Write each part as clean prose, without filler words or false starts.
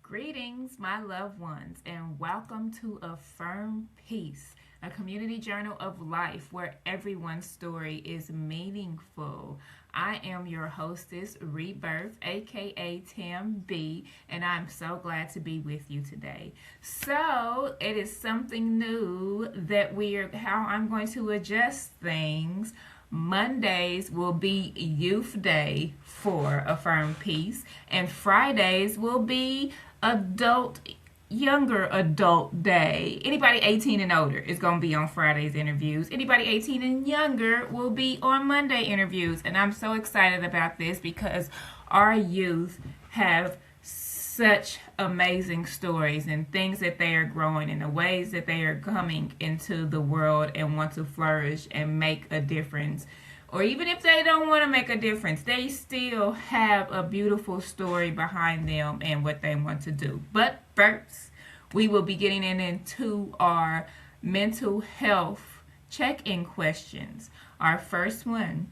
Greetings, my loved ones, and welcome to Affirm Peace, a community journal of life where everyone's story is meaningful. I am your hostess, Rebirth, aka Tam B, and I'm so glad to be with you today. So, it is something new that how I'm going to adjust things. Mondays will be Youth Day for Affirm Peace, and Fridays will be adult younger adult day. Anybody 18 and older is going to be on Friday's interviews. Anybody 18 and younger will be on Monday interviews. And I'm so excited about this because our youth have such amazing stories and things that they are growing and the ways that they are coming into the world and want to flourish and make a difference. Or even if they don't want to make a difference, they still have a beautiful story behind them and what they want to do. But first, we will be getting into our mental health check-in questions. Our first one,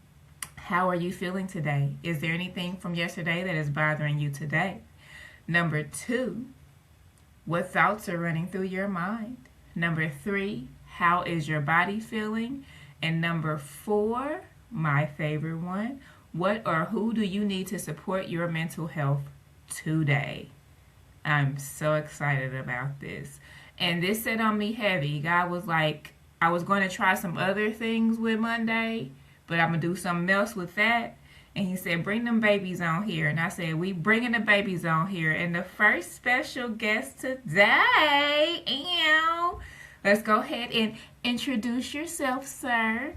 how are you feeling today? Is there anything from yesterday that is bothering you today? Number 2, what thoughts are running through your mind? Number 3, how is your body feeling? And number 4, my favorite one, what or who do you need to support your mental health today? I'm so excited about this. And this set on me heavy. God was like, I was going to try some other things with Monday, but I'm going to do something else with that. And he said, bring them babies on here. And I said, we bringing the babies on here. And the first special guest today, let's go ahead and introduce yourself, sir.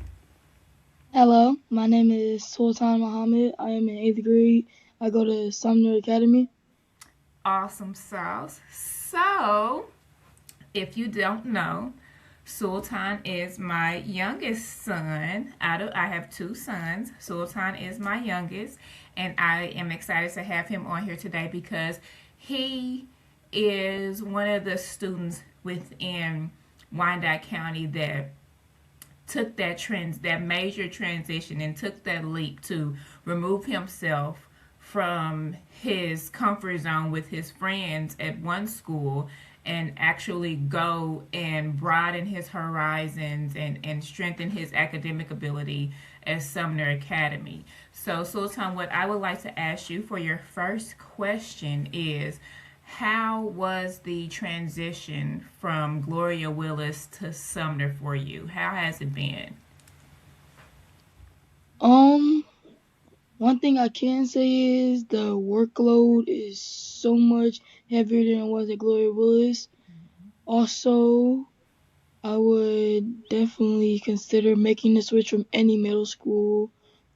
Hello, my name is Sultan Muhammad. I am in 8th grade. I go to Sumner Academy. Awesome sauce. So, if you don't know, Sultan is my youngest son. I have 2 sons. Sultan is my youngest, and I am excited to have him on here today because he is one of the students within Wyandotte County that took that major transition and took that leap to remove himself from his comfort zone with his friends at one school and actually go and broaden his horizons and strengthen his academic ability at Sumner Academy. So, Sultan, what I would like to ask you for your first question is, how was the transition from Gloria Willis to Sumner for you? How has it been? Um, One thing I can say is the workload is so much heavier than it was at Gloria Willis. Also, I would definitely consider making the switch from any middle school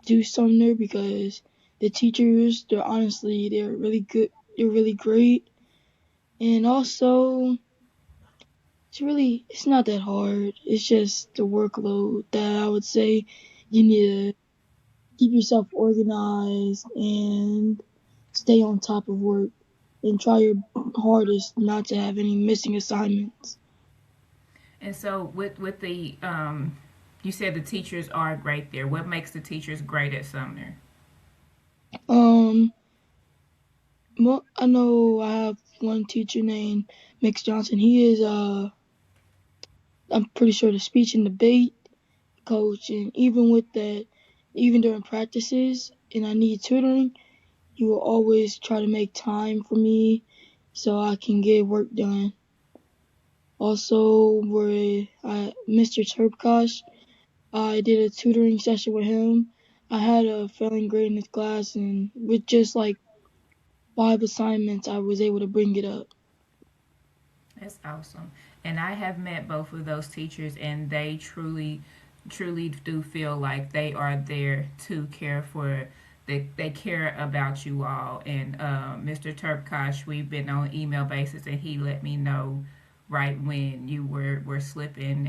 to Sumner because the teachers, they're really good. They're really great. And also, it's not that hard. It's just the workload that I would say you need to keep yourself organized and stay on top of work and try your hardest not to have any missing assignments. And so, with the you said the teachers are great there. What makes the teachers great at Sumner? Um, well, I know I have one teacher named Mix Johnson. He is I'm pretty sure the speech and debate coach, and even with that, even during practices, and I need tutoring, he will always try to make time for me so I can get work done. Also, Mr. Terpkosh, I did a tutoring session with him. I had a failing grade in his class, and with just like 5 assignments, I was able to bring it up. That's awesome. And I have met both of those teachers, and they truly do feel like they are there to care for. They care about you all. And Mr. Terpkosh, we've been on email basis, and he let me know right when you were slipping,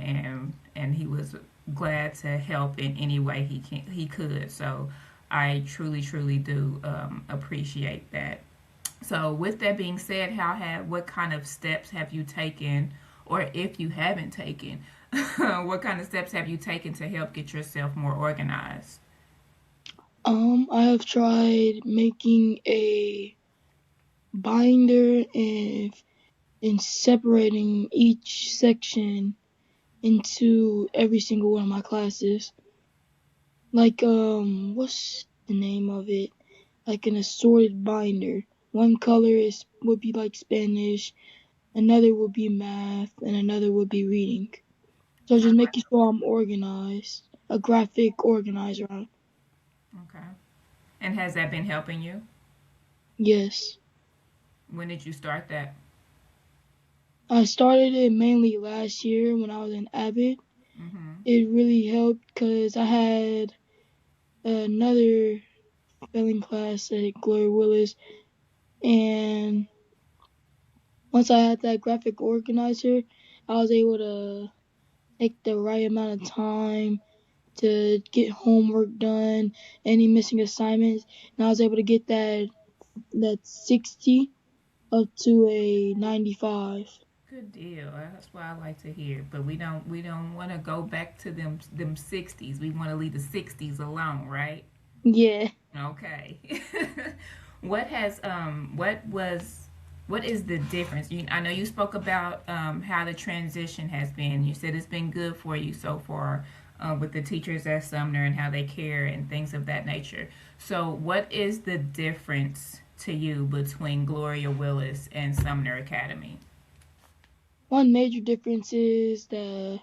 and he was glad to help in any way he could. So I truly do appreciate that. So, with that being said, what kind of steps have you taken, or if you haven't taken, what kind of steps have you taken to help get yourself more organized? I have tried making a binder and separating each section into every single one of my classes. Like, what's the name of it? Like an assorted binder. One color would be like Spanish, another would be math, and another would be reading. So just making sure I'm organized, a graphic organizer. Okay. And has that been helping you? Yes. When did you start that? I started it mainly last year when I was in Abbott. Mm-hmm. It really helped because I had another spelling class at Gloria Willis, and once I had that graphic organizer, I was able to take the right amount of time to get homework done, any missing assignments, and I was able to get that 60 up to a 95. Good deal. That's what I like to hear. But we don't want to go back to them 60s. We want to leave the 60s alone, right? Yeah. Okay. what has what is the difference? I know you spoke about how the transition has been. You said it's been good for you so far with the teachers at Sumner and how they care and things of that nature. So, what is the difference to you between Gloria Willis and Sumner Academy? One major difference is that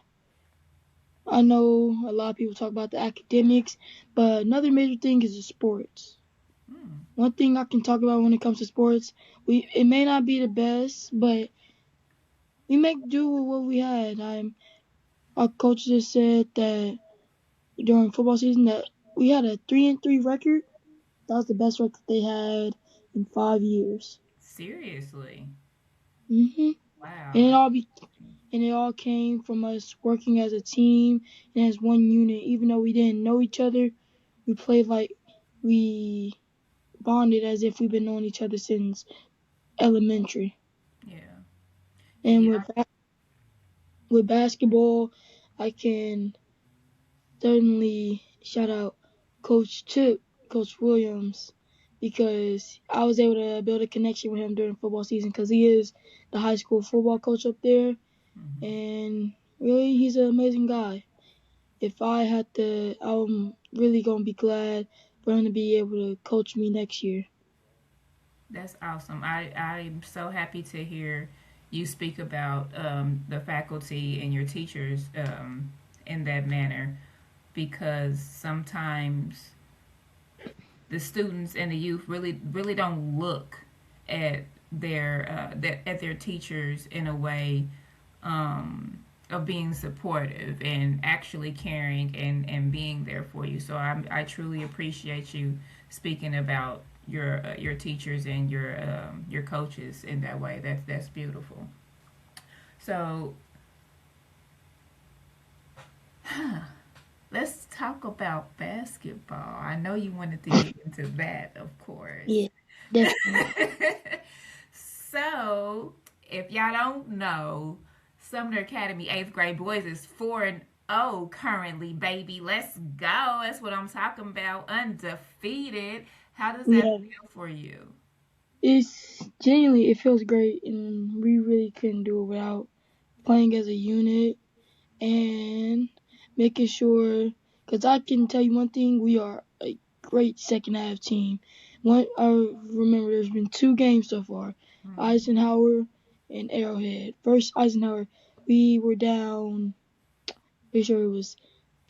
I know a lot of people talk about the academics, but another major thing is the sports. Hmm. One thing I can talk about when it comes to sports, it may not be the best, but we make do with what we had. Our coach just said that during football season that we had a 3-3 record. That was the best record they had in 5 years. Seriously? Mhm. Wow. And it all came from us working as a team and as one unit. Even though we didn't know each other, we played like we bonded as if we've been knowing each other since elementary. Yeah. And Yeah. with basketball, I can certainly shout out Coach Chip, Coach Williams, because I was able to build a connection with him during football season because he is the high school football coach up there, Mm-hmm. and really he's an amazing guy. If I had to, I'm really gonna be glad for him to be able to coach me next year. That's awesome. I'm so happy to hear you speak about the faculty and your teachers in that manner because sometimes the students and the youth really don't look at their teachers in a way of being supportive and actually caring and being there for you. So I truly appreciate you speaking about your teachers and your coaches in that way. That's beautiful. So let's talk about basketball. I know you wanted to get into that, of course. Yeah, definitely. So, if y'all don't know, Sumner Academy 8th grade boys is 4-0 currently, baby. Let's go. That's what I'm talking about. Undefeated. How does that Yeah, feel for you? it's genuinely it feels great, and we really couldn't do it without playing as a unit and making sure. Because I can tell you one thing, we are a great second half team. I remember there's been 2 games so far, Mm-hmm. Eisenhower and Arrowhead. First Eisenhower, we were down. Pretty sure it was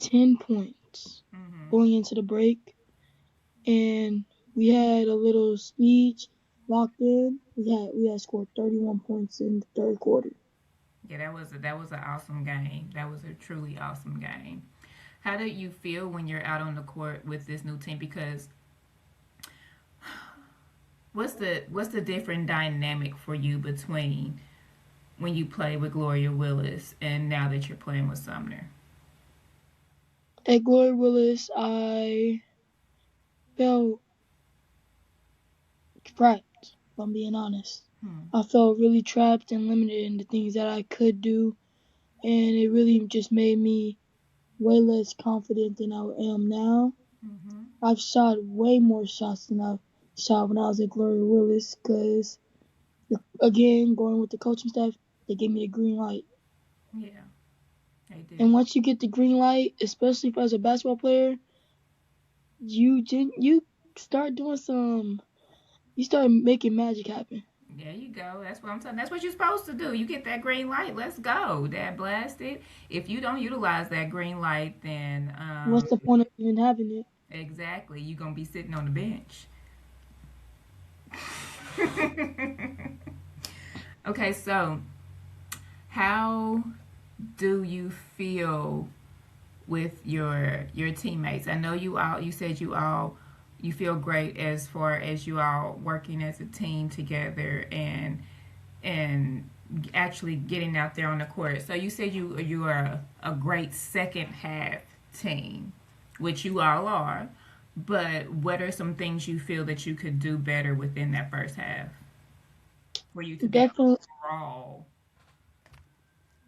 10 points Mm-hmm. going into the break, and we had a little speech locked in. We had scored 31 points in the third quarter. Yeah, that was an awesome game. That was a truly awesome game. How do you feel when you're out on the court with this new team? Because what's the different dynamic for you between when you play with Gloria Willis and now that you're playing with Sumner? At Gloria Willis, I felt trapped, if I'm being honest. Hmm. I felt really trapped and limited in the things that I could do, and it really just made me way less confident than I am now. Mm-hmm. I've shot way more shots than I've shot when I was at Gloria Willis because Again, going with the coaching staff, they gave me the green light. Yeah, they do. And once you get the green light, especially if as a basketball player, you start doing some. You start making magic happen. There you go. That's what I'm saying. That's what you're supposed to do. You get that green light. Let's go. That blasted. If you don't utilize that green light, then What's the point of even having it? exactly, you're gonna be sitting on the bench. Okay, so how do you feel with your teammates? I know you all. You said you feel great as far as you all working as a team together and actually getting out there on the court. So you said you are a great second half team, which you all are. But what are some things you feel that you could do better within that first half for you to be able Definitely, to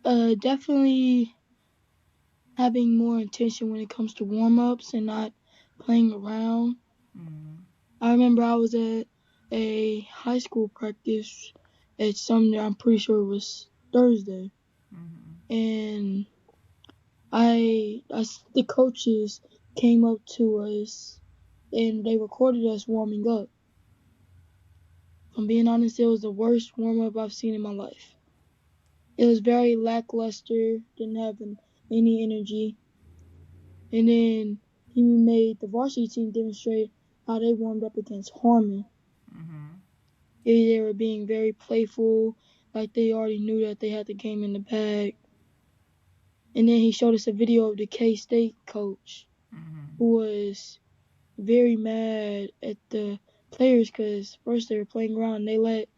draw? definitely having more intention when it comes to warm ups and not playing around. Mm-hmm. I remember I was at a high school practice at Sumner. I'm pretty sure it was Thursday, Mm-hmm. and the coaches came up to us and they recorded us warming up. If I'm being honest, it was the worst warm up I've seen in my life. It was very lackluster, didn't have any energy. And then he made the varsity team demonstrate how they warmed up against Harmon. Mm-hmm. They were being very playful, like they already knew that they had the game in the bag. And then he showed us a video of the K-State coach Mm-hmm. who was very mad at the players because first they were playing around and they let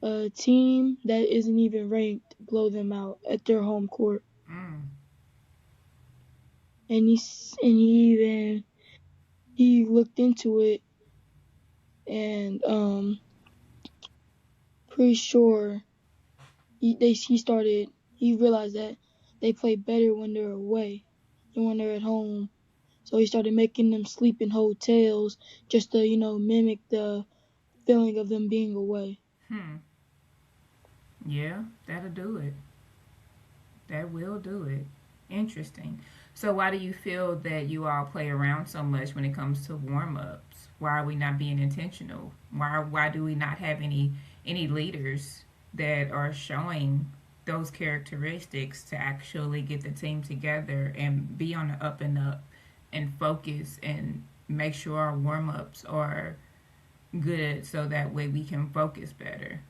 a team that isn't even ranked blow them out at their home court. Mm. And he looked into it and pretty sure he realized that they play better when they're away than when they're at home. So he started making them sleep in hotels just to, mimic the feeling of them being away. Hmm. Yeah, that'll do it. That will do it. Interesting. So why do you feel that you all play around so much when it comes to warm ups? Why are we not being intentional? Why do we not have any leaders that are showing those characteristics to actually get the team together and be on the up and up and focus and make sure our warm ups are good so that way we can focus better?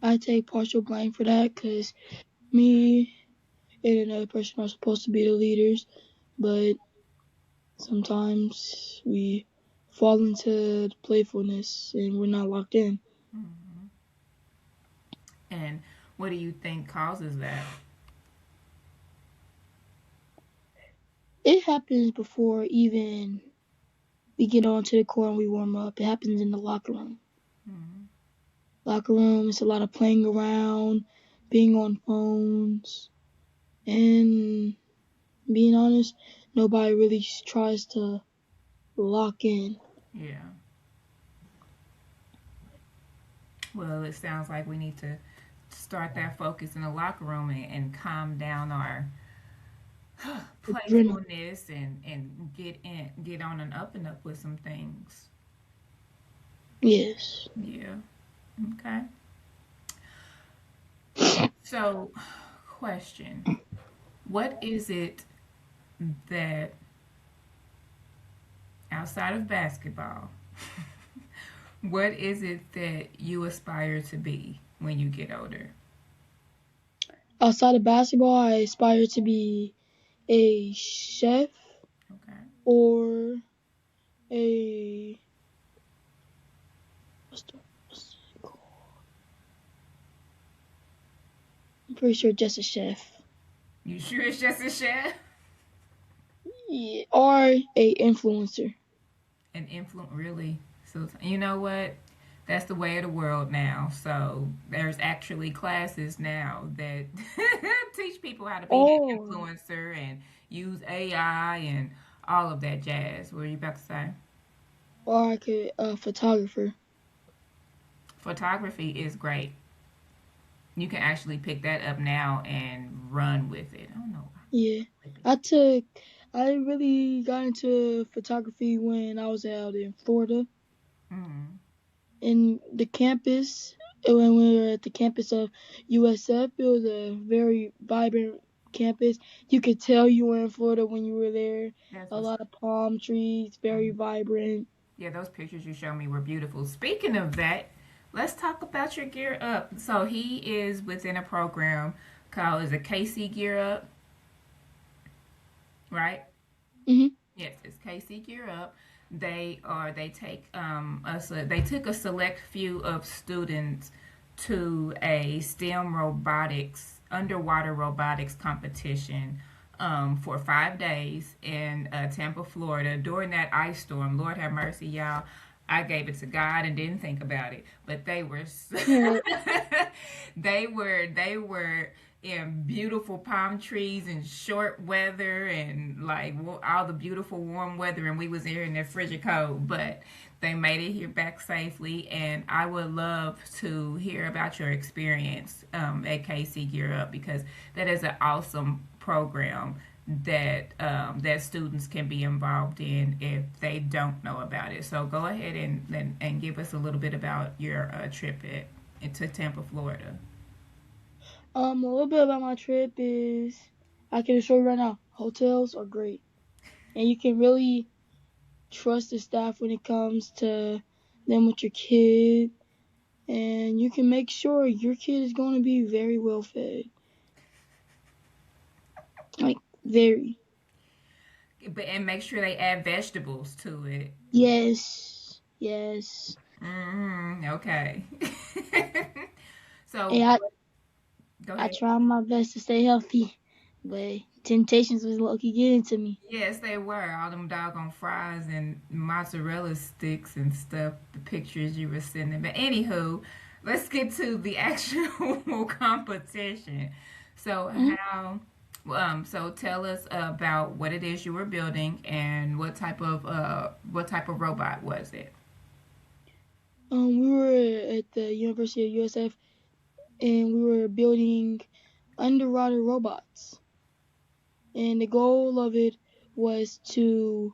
I take partial blame for that because me and another person are supposed to be the leaders, but sometimes we fall into playfulness and we're not locked in. Mm-hmm. And what do you think causes that? It happens before even we get onto the court and we warm up. It happens in the locker room. Mm-hmm. Locker room, it's a lot of playing around, being on phones, and being honest, nobody really tries to lock in. Yeah. Well, it sounds like we need to start that focus in the locker room and calm down our Adrenaline. playfulness and get on and up with some things. Yes. Yeah. Okay. So, question: what is it that outside of basketball, what is it that you aspire to be when you get older? Outside of basketball, I aspire to be a chef Okay. or a what's it called? I'm pretty sure just a chef. You sure it's just a chef? Yeah, or a influencer. An influence, really? So you know what? That's the way of the world now. So there's actually classes now that teach people how to be an Or influencer and use AI and all of that jazz. What are you about to say? or I could photographer. Photography is great. You can actually pick that up now and run with it. I don't know. Yeah, I took. I really got into photography when I was out in Florida. Mm. In the campus, when we were at the campus of USF, it was a very vibrant campus. You could tell you were in Florida when you were there. That's A what's. lot of palm trees, very Mhm. vibrant. Yeah, those pictures you showed me were beautiful. Speaking of that, let's talk about your Gear Up. So he is within a program called is it KC Gear Up, right? Hmm. Yes, it's KC Gear Up. They take they took a select few of students to a STEM robotics underwater robotics competition for 5 days in Tampa, Florida during that ice storm. Lord have mercy, y'all. I gave it to God and didn't think about it, but they were they were in beautiful palm trees and short weather and like all the beautiful warm weather, and we was here in the frigid cold, but they made it here back safely. And I would love to hear about your experience at KC Gear Up, because that is an awesome program that students can be involved in if they don't know about it. So go ahead and give us a little bit about your trip to Tampa, Florida. A little bit about my trip is I can assure you right now, hotels are great, and you can really trust the staff when it comes to them with your kid, and you can make sure your kid is going to be very well fed, like very. But and make sure they add vegetables to it. Yes, yes. Okay. And So go I ahead. try my best to stay healthy, but temptations was low key getting to me. Yes, they were all them doggone fries and mozzarella sticks and stuff. The pictures you were sending. But anywho, let's get to the actual competition. So Hmm. so tell us about what it is you were building and what type of robot was it? We were at the University of USF, and we were building underwater robots. And the goal of it was to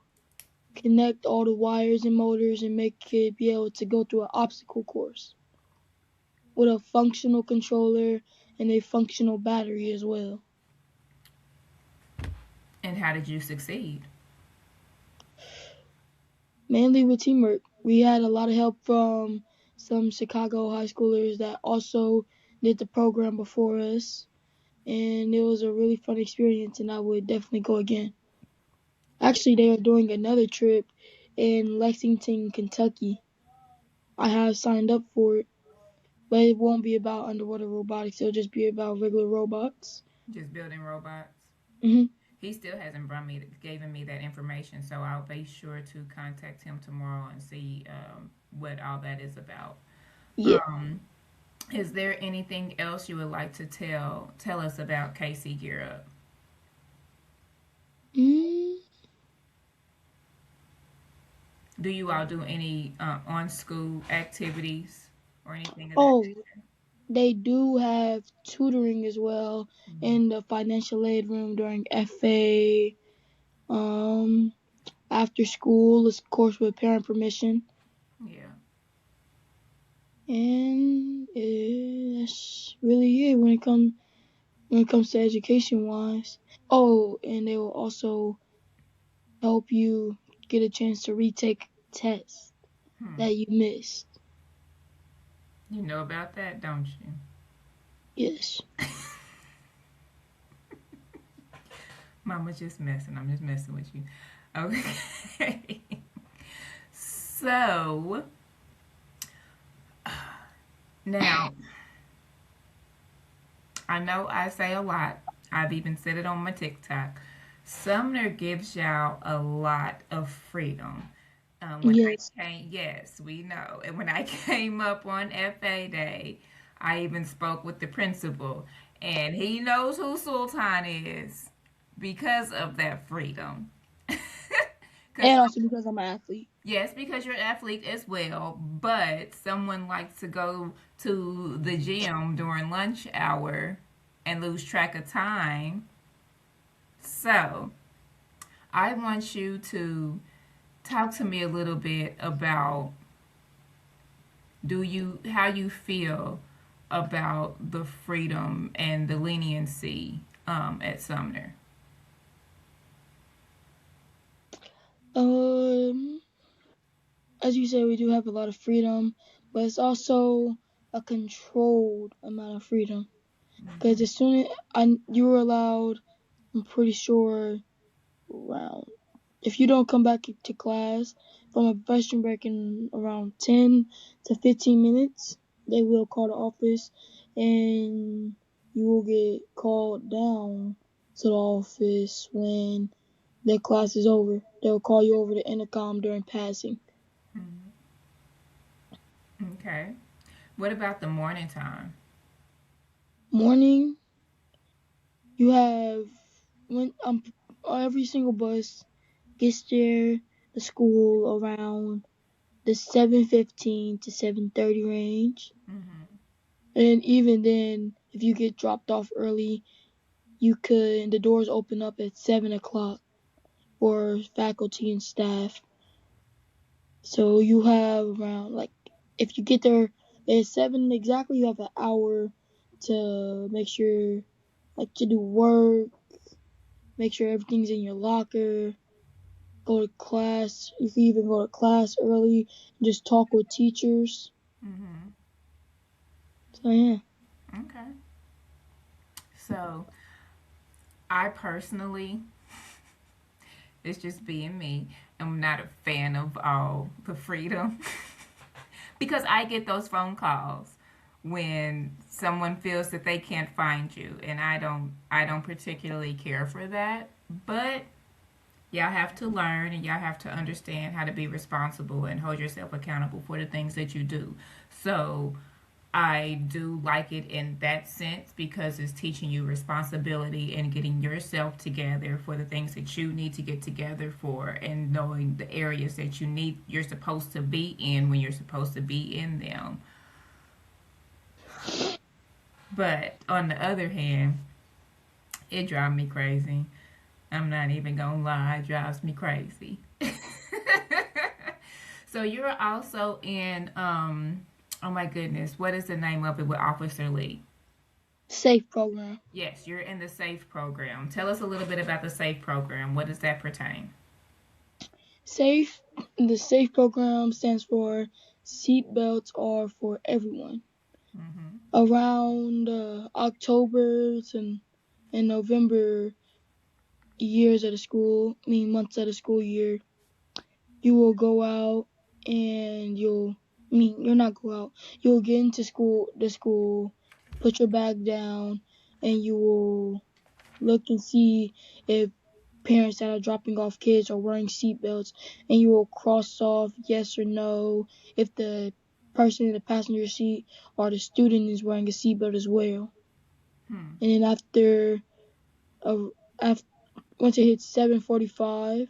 connect all the wires and motors and make it be able to go through an obstacle course with a functional controller and a functional battery as well. And how did you succeed? Mainly with teamwork. We had a lot of help from some Chicago high schoolers that also did the program before us, and it was a really fun experience, and I would definitely go again. Actually, they are doing another trip in Lexington, Kentucky. I have signed up for it, but it won't be about underwater robotics. It'll just be about regular robots. Just building robots? Hmm. He still hasn't given me that information, so I'll be sure to contact him tomorrow and see what all that is about. Yeah. Um, is there anything else you would like to tell us about KC Gear Up? Mm. Do you all do any on school activities or anything of that Oh, nature? they do have tutoring as well in the financial aid room during FA. Um, After school, of course, with parent permission. Yeah. And that's really it when it comes to education wise. Oh, and they will also help you get a chance to retake tests Hmm. that you missed. You know about that, don't you? Yes. Mama's just messing. I'm just messing with you. Okay. So now I know I say a lot. I've even said it on my TikTok. Sumner gives y'all a lot of freedom. When I Yes. came, yes, we know. And when I came up on FA Day, I even spoke with the principal, and he knows who Sultan is because of that freedom. Because And also because I'm an athlete. yes, because you're an athlete as well, but someone likes to go to the gym during lunch hour and lose track of time. So, I want you to talk to me a little bit about do you how you feel about the freedom and the leniency at Sumner. Um, as you said, we do have a lot of freedom, but it's also a controlled amount of freedom. Because as soon as you were allowed, I'm pretty sure around if you don't come back to class from a restroom break in around 10 to 15 minutes, they will call the office and you will get called down to the office when their class is over. They'll call you over the intercom during passing. Okay. What about the morning time? Morning, you have when every single bus gets there to school around the 7:15 to 7:30 range. Mm-hmm. And even then, if you get dropped off early, the doors open up at 7 o'clock for faculty and staff. So you have around, like, if you get there at 7 exactly, you have an hour to make sure, like, to do work, make sure everything's in your locker, go to class. You can even go to class early and just talk with teachers. Mm-hmm. So, yeah. Okay. So, I personally, it's just being me, I'm not a fan of all the freedom because I get those phone calls when someone feels that they can't find you, and I don't particularly care for that. But y'all have to learn and y'all have to understand how to be responsible and hold yourself accountable for the things that you do. So I do like it in that sense because it's teaching you responsibility and getting yourself together for the things that you need to get together for, and knowing the areas that you're supposed to be in when you're supposed to be in them. But on the other hand, it drives me crazy. I'm not even gonna lie, it drives me crazy. So you're also in oh my goodness, what is the name of it with Officer Lee? Safe program. Yes, you're in the SAFE program. Tell us a little bit about the SAFE program. What does that pertain? Safe. The SAFE program stands for seat belts are for everyone. Mm-hmm. Around October and November months of the school year, you will go out and you'll not go out. You'll get into the school, put your bag down, and you will look and see if parents that are dropping off kids are wearing seatbelts, and you will cross off yes or no if the person in the passenger seat or the student is wearing a seatbelt as well. Hmm. And then uh, after once it hits 7:45,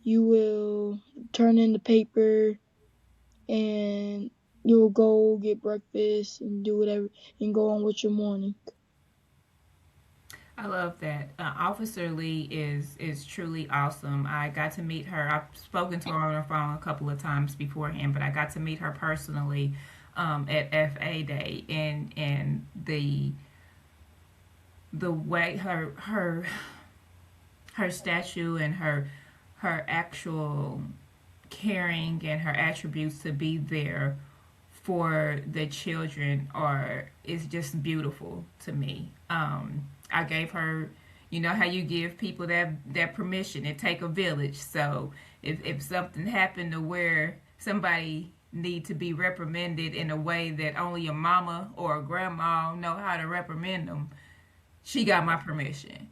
you will turn in the paper and you'll go get breakfast and do whatever and go on with your morning. I love that. Officer Lee is truly awesome. I got to meet her. I've spoken to her on the phone a couple of times beforehand, but I got to meet her personally at FA Day, and the way her statue and her actual caring and her attributes to be there for the children are is just beautiful to me. I gave her, you know how you give people that permission. It take a village. So if something happened to where somebody need to be reprimanded in a way that only a mama or a grandma know how to reprimand them, she got my permission.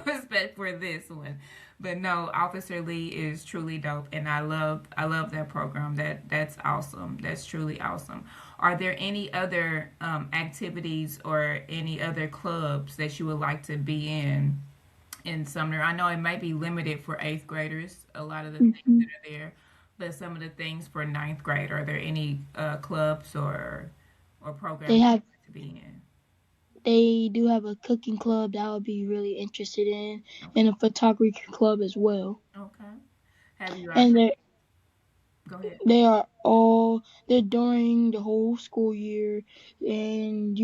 Respect for this one. But no, Officer Lee is truly dope, and I love that program. That's awesome. That's truly awesome. Are there any other activities or any other clubs that you would like to be in in Sumner. I know it might be limited for eighth graders, a lot of the things Hmm. that are there, but some of the things for ninth grade, are there any clubs or They programs have to be in? they do have a cooking club that I would be really interested in, Okay. and a photography club as well. Okay. Have you And go ahead. they're during the whole school year, and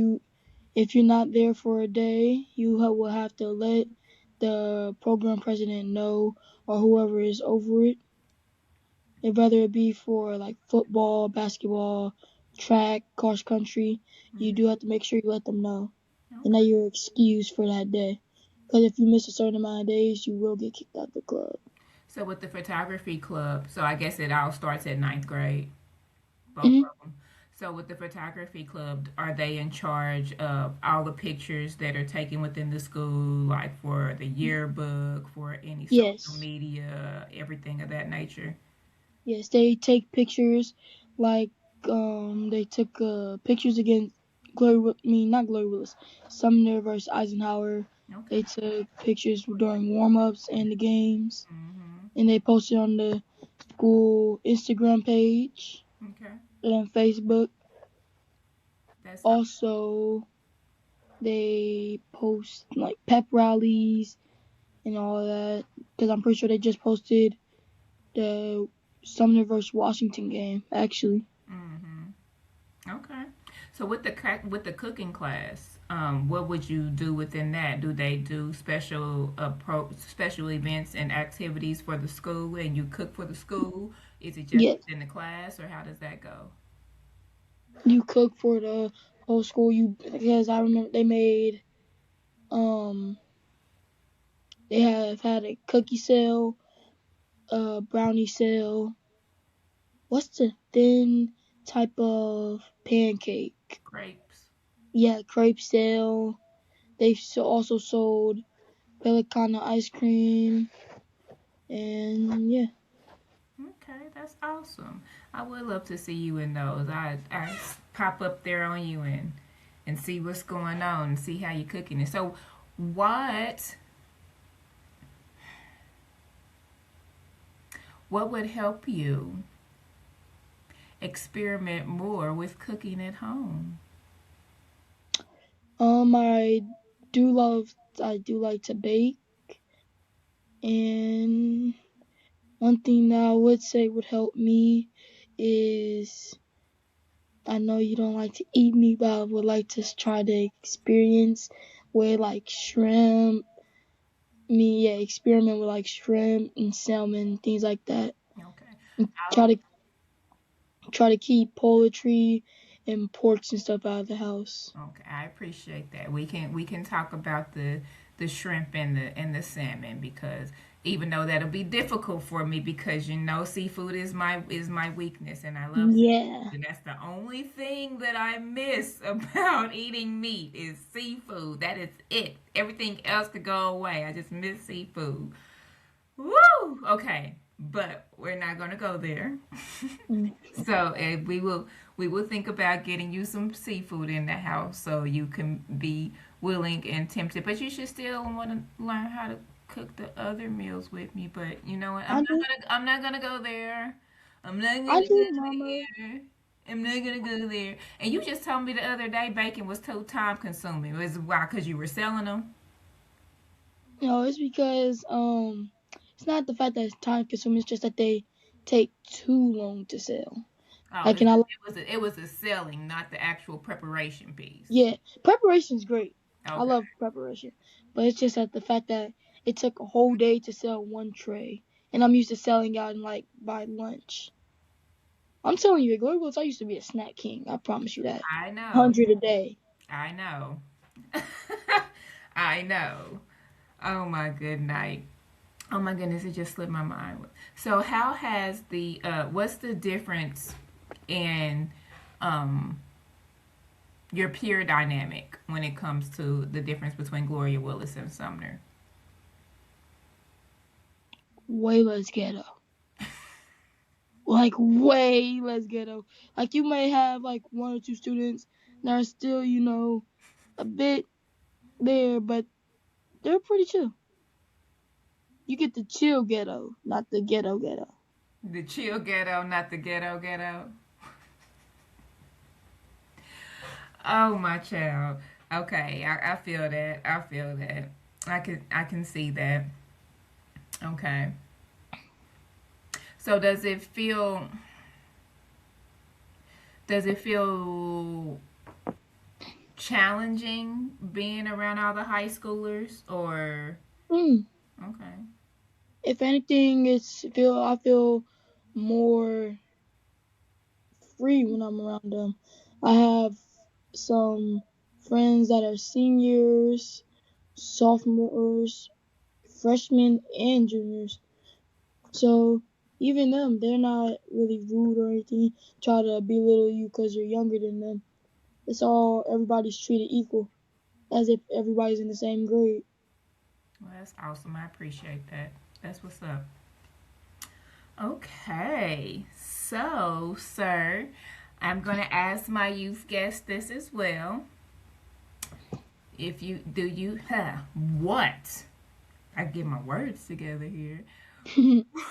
if you're not there for a day, will have to let the program president know, or whoever is over it, and whether it be for like football, basketball, track, cross country. You Mhm. do have to make sure you let them know, and that Okay. you're excused for that day. Because if you miss a certain amount of days, you will get kicked out of the club. So with the photography club, so I guess it all starts at ninth grade, both Hmm. of them. So with the photography club, are they in charge of all the pictures that are taken within the school, like for the yearbook, for any social Yes. media, everything of that nature? Yes, they take pictures, like they took pictures against not Gloria Willis, Sumner versus Eisenhower. Okay. They took pictures during warm ups and the games, Mm-hmm. and they posted on the school Instagram page Okay. and Facebook. That's Also, they post like pep rallies and all of that, because I'm pretty sure they just posted the Sumner versus Washington game actually. mm-hmm. Okay. So with with the cooking class, what would you do within that? Do they do special events and activities for the school, and you cook for the school? Is it just Yes. within the class, or how does that go? You cook for the whole school. You Because I remember um they have had a cookie sale, a brownie sale. What's the thin type of pancake? Crepes. Yeah, crepe sale. Also sold Pelicana ice cream, and yeah. Okay, that's awesome. I would love to see you in those. I pop up there on you and see what's going on and see how you're cooking it. So, what what would help you experiment more with cooking at home? I I do like to bake, and one thing that I would say would help me is, I know you don't like to eat meat, but I would like to try to experience with like shrimp. Experiment with like shrimp and salmon, things like that. Okay. And I'll try to keep poultry and porks and stuff out of the house. Okay, I appreciate that. We can talk about the shrimp and the salmon, because even though that'll be difficult for me, because seafood is my weakness, and I love Yeah. seafood, and that's the only thing that I miss about eating meat is seafood. That is it. Everything else could go away. I just miss seafood. Woo! Okay, but we're not gonna go there. Mm. So we will think about getting you some seafood in the house so you can be willing and tempted. But you should still want to learn how to cook the other meals with me. But you know what? I do. I'm not gonna go there. I'm not I gonna do, go Mama. there. I'm not gonna go there. And you just told me the other day bacon was too time consuming. Was why? Because you were selling them. No, it's because it's not the fact that it's time consuming. It's just that they take too long to sell. Oh, Like, and I it was the selling, not the actual preparation piece. Yeah, preparation's great. I Okay. love preparation, but it's just that the fact that it took a whole day to sell one tray, and I'm used to selling out in like by lunch. I'm telling you, at Glory Willis, I used to be a snack king. I promise you that. I know. 100 a day. I know. I know. Oh my good night. Oh my goodness, it just slipped my mind. So how has what's the difference in um your peer dynamic when it comes to the difference between Gloria Willis and Sumner? Way less ghetto. Like way less ghetto. Like you may have like one or two students that are still, a bit there, but they're pretty chill. You get the chill ghetto, not the ghetto ghetto. The chill ghetto, not the ghetto ghetto. Oh my child. Okay, I feel that. I feel that. I can see that. Okay. So does it feel challenging being around all the high schoolers or Mm. okay. If anything, I feel more free when I'm around them. I have some friends that are seniors, sophomores, freshmen, and juniors. So even them, they're not really rude or anything. Try to belittle you because you're younger than them. Everybody's treated equal, as if everybody's in the same grade. Well, that's awesome. I appreciate that. That's what's up. Okay. So, sir, I'm going to ask my youth guest this as well. If you do you what? I get my words together here.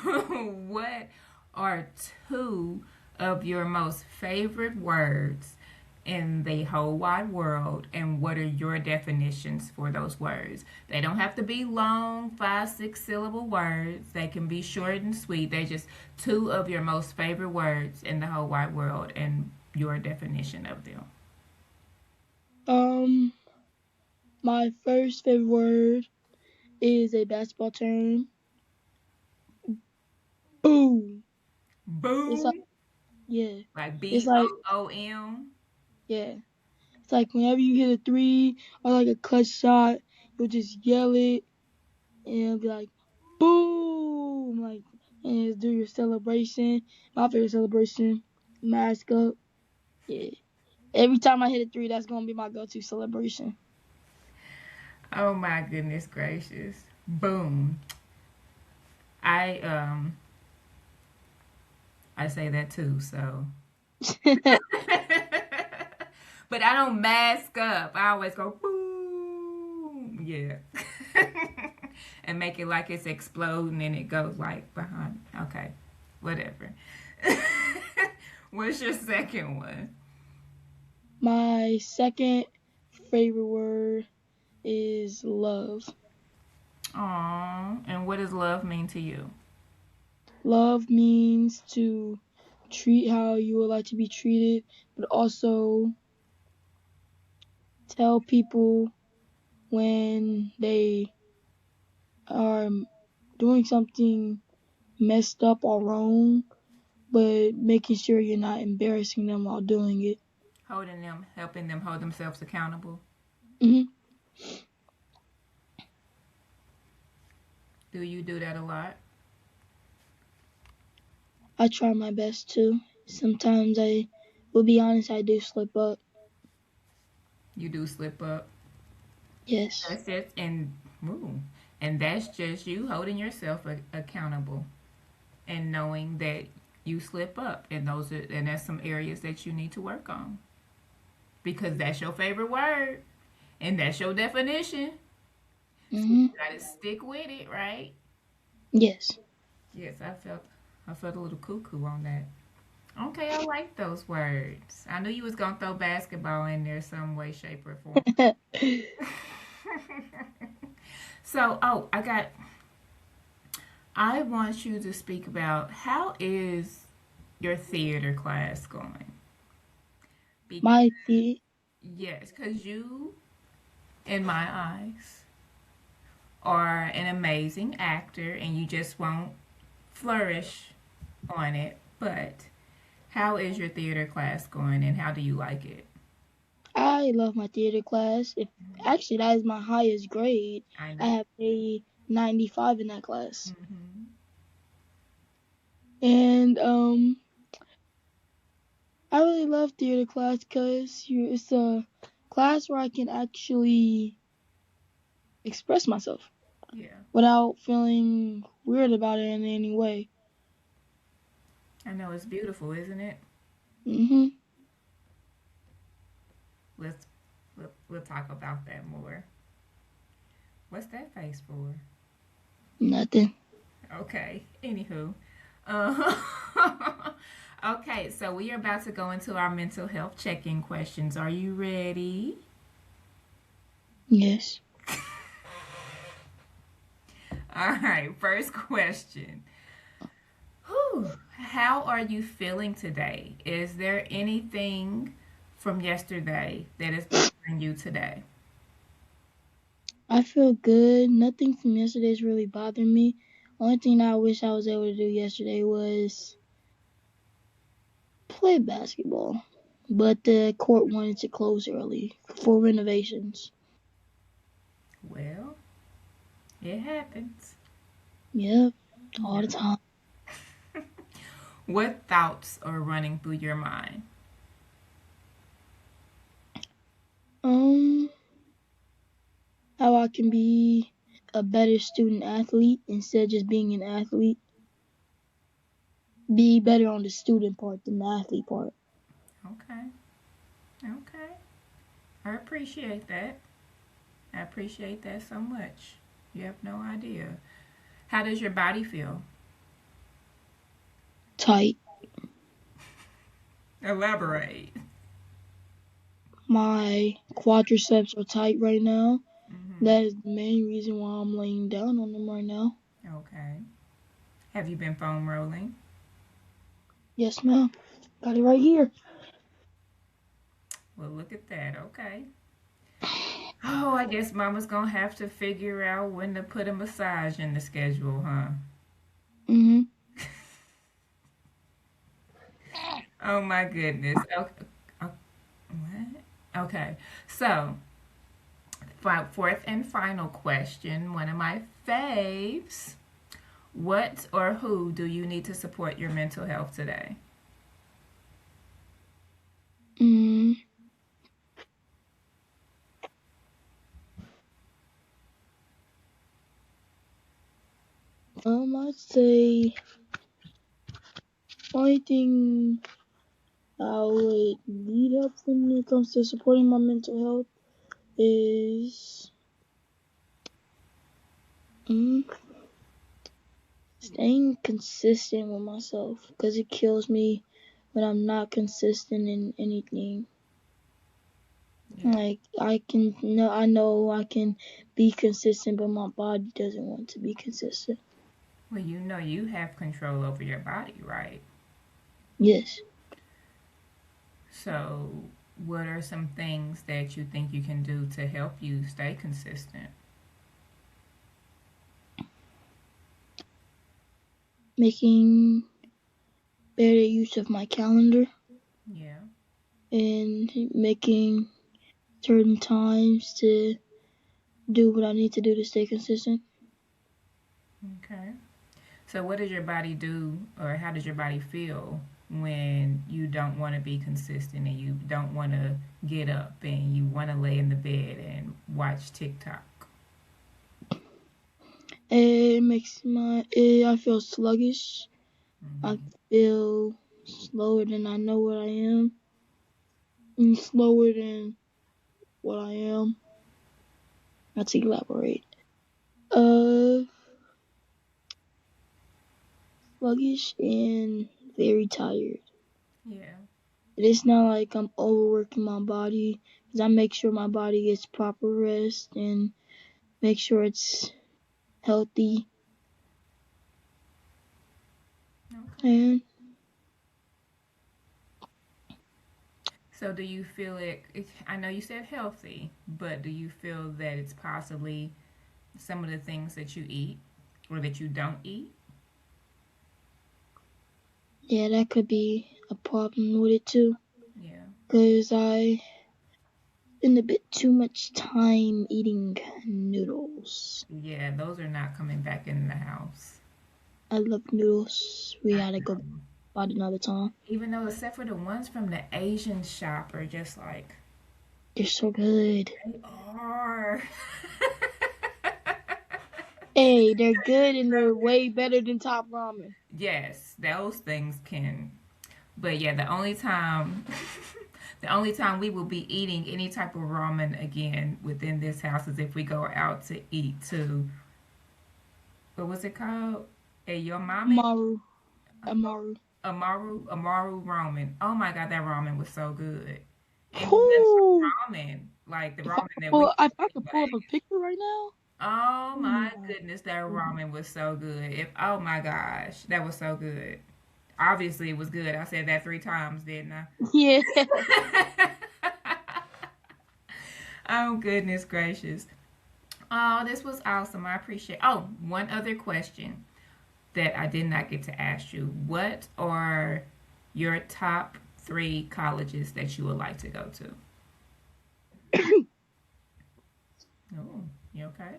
What are two of your most favorite words in the whole wide world, and what are your definitions for those words? They don't have to be long, 5, 6 syllable words. They can be short and sweet. They're just two of your most favorite words in the whole wide world and your definition of them. um, my first favorite word is a basketball term. Boom. It's like Boom. yeah. Like It's B like O O M. yeah. It's like whenever you hit a three or like a clutch shot, you'll just yell it and it'll be like boom, like and do your celebration. My favorite celebration, mask up. Yeah. Every time I hit a three, that's gonna be my go-to celebration. Oh my goodness gracious. Boom. I I say that too, so but I don't mask up. I always go boom. Yeah. And make it like it's exploding and it goes like behind. Okay. Whatever. What's your second one? My second favorite word is love. Aw. And what does love mean to you? Love means to treat how you would like to be treated, but also tell people when they are doing something messed up or wrong, but making sure you're not embarrassing them while doing it. Holding them, helping them hold themselves accountable. hmm Do you do that a lot? I try my best to. Sometimes I will be honest, I do slip up. You do slip up. Yes. That's it. Ooh, and that's just you holding yourself accountable and knowing that you slip up, and that's some areas that you need to work on because that's your favorite word and that's your definition. So you hmm gotta stick with it, right? Yes. Yes, I felt a little cuckoo on that. Okay, I like those words. I knew you was gonna throw basketball in there some way, shape, or form. So, I want you to speak about how is your theater class going? Be- My the yes, because you, in my eyes, are an amazing actor and you just won't flourish on it. But how is your theater class going and how do you like it? I love my theater class. If actually that is my highest grade. I I know. have a 95 in that class. Hmm. And I really love theater class because it's a class where I can actually express myself Yeah, without feeling weird about it in any way. I know it's beautiful, isn't it? hmm Let's we'll talk about that more. What's that face for? Nothing. Okay. Anywho. Uh, okay, so we are about to go into our mental health check-in questions. Are you ready? Yes. All right, first question. Whew, how are you feeling today? Is there anything from yesterday that is bothering you today? I feel good. Nothing from yesterday is really bothering me. Only thing that I wish I was able to do yesterday was play basketball. But the court wanted to close early for renovations. Well, it happens. Yep, all Yeah. the time. What thoughts are running through your mind? Um, how I can be a better student athlete instead of just being an athlete. Be better on the student part than the athlete part. Okay. Okay. I appreciate that. I appreciate that so much. You have no idea. How does your body feel? Tight. Elaborate. My quadriceps are tight right now. Hmm. That is the main reason why I'm laying down on them right now. Okay. Have you been foam rolling? Yes, ma'am. Got it right here. Well, look at that. Okay. Oh, I guess Mama's gonna have to figure out when to put a massage in the schedule, huh? Mm-hmm. Oh my goodness. Okay. What? Okay. So, fourth and final question. One of my faves. What or who do you need to support your mental health today? Mm. I'd say only thing I would need help when it comes to supporting my mental health is mm, staying consistent with myself because it kills me when I'm not consistent in anything. Yeah. Like I know I can be consistent, but my body doesn't want to be consistent. Well, you know you have control over your body, right? Yes, So, what are some things that you think you can do to help you stay consistent? making better use of my calendar Yeah. and making certain times to do what I need to do to stay consistent. Okay. So, what does your body do, or how does your body feel when you don't want to be consistent and you don't want to get up and you want to lay in the bed and watch TikTok? It makes I feel sluggish. I Hmm. feel slower than I know what I am, and slower than what I am. Let's elaborate. Uh, sluggish and very tired. Yeah. It's not like I'm overworking my body because I make sure my body gets proper rest and make sure it's healthy. Okay. And So, do you feel I know you said healthy, but do you feel that it's possibly some of the things that you eat or that you don't eat? yeah, that could be a problem with it too Yeah. because I spend a bit too much time eating noodles. Yeah, those are not coming back in the house. I love noodles. We I gotta go know. about another time. Even though, except for the ones from the Asian shop, are just like, They're so good. they are. Hey, they're good and they're way better than top ramen. Yes, those things can. But yeah, the only time, the only time we will be eating any type of ramen again within this house is if we go out to eat too. what was it called? A your mommy? Amaru. Amaru. Amaru ramen. Oh my god, that ramen was so good. It was just Whoo! ramen, like the If I ramen could that we pull, if I get could in pull up a Vegas. picture right now. Oh Oh my my goodness, that goodness. ramen was so good. If oh my gosh, that was so good. Obviously, it was good. I said that 3 times, didn't Yeah. I? Oh goodness gracious. Oh, this was awesome. I appreciate. Oh, one other question that I did not get to ask you. What are your top 3 colleges that you would like to go to? Oh, you okay?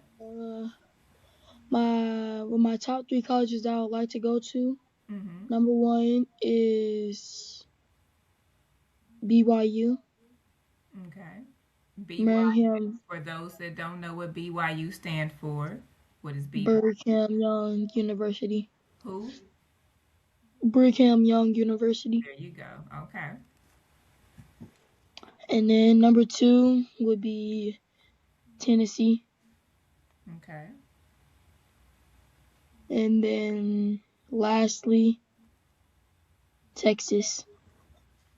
uh, my top 3 colleges that I would like to go to. Mm-hmm. Number 1 is BYU, Okay. BYU. Birmingham For those that don't know what BYU stand for, what is BYU? Brigham Young University. Who? Brigham Young University. There you go. Okay. And then number 2 would be Tennessee. Okay. And then lastly, Texas.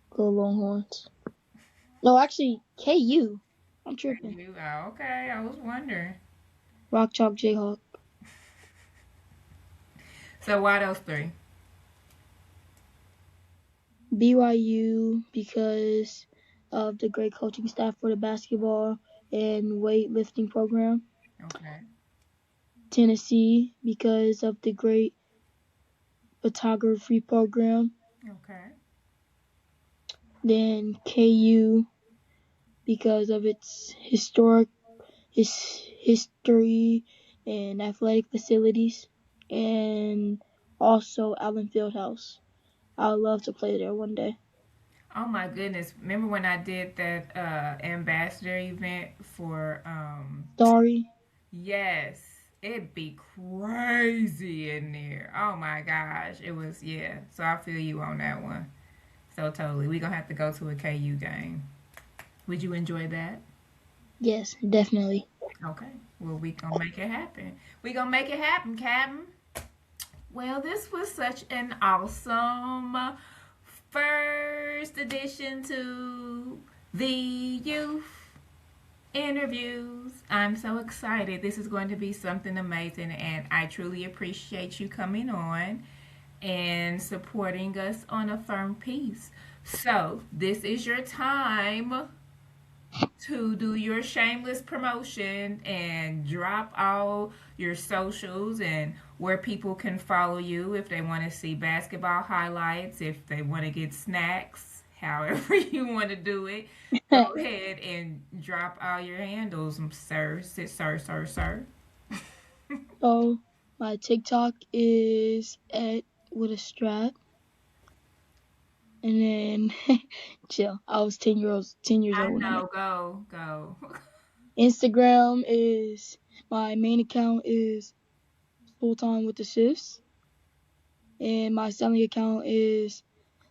Go Longhorns. No, actually, KU. I'm tripping. You. Oh, okay. I was wondering. Rock Chalk Jayhawk. So why those 3? BYU because of the great coaching staff for the basketball and weightlifting program. Okay. Tennessee because of the great photography program. Okay. Then KU because of its history and athletic facilities. And also Allen Fieldhouse. I would love to play there one day. Oh my goodness. Remember when I did that ambassador event for Sorry. yes. It'd be crazy in there. Oh my gosh. It was yeah. So I feel you on that one. So totally. We gonna have to go to a KU game. Would you enjoy that? Yes, definitely. Okay. Well, we gonna make it happen. We gonna make it happen, Captain. Well, this was such an awesome first edition to the youth interviews. I'm so excited. This is going to be something amazing, and I truly appreciate you coming on and supporting us on a firm piece. So, this is your time to do your shameless promotion and drop all your socials and where people can follow you if they want to see basketball highlights, if they want to get snacks, however you want to do it. Go ahead and drop all your handles, sir. So my TikTok is at with a strap. And then chill. I was 10 years I old when I made know, go. Instagram is my main account is Sultan with the shifts. And my selling account is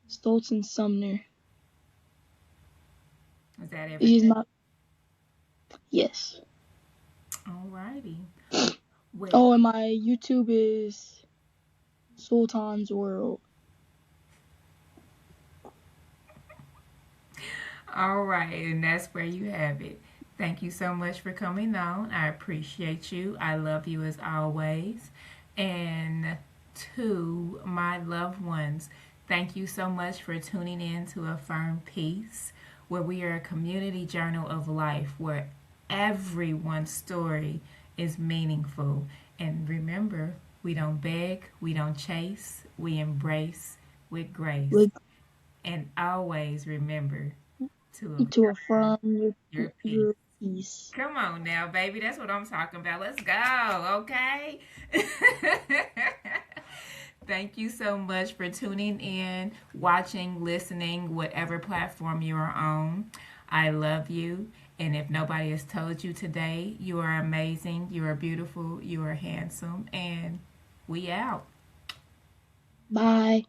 Sultan Sumner. Is that Which is everything? my yes. Alrighty. Well, Oh, and my YouTube is Sultan's World. all right, and that's where you have it. Thank you so much for coming on. I appreciate you. I love you as always. And to my loved ones, thank you so much for tuning in to A Firm Peace, where we are a community journal of life where everyone's story is meaningful. And remember, we don't beg, we don't chase, we embrace with grace. With And always remember to to affirm affirm your peace. your peace. Come on now, baby. That's what I'm talking about. Let's go, okay? Thank you so much for tuning in, watching, listening, whatever platform you are on. I love you. And if nobody has told you today, you are amazing, you are beautiful, you are handsome, and we out. Bye.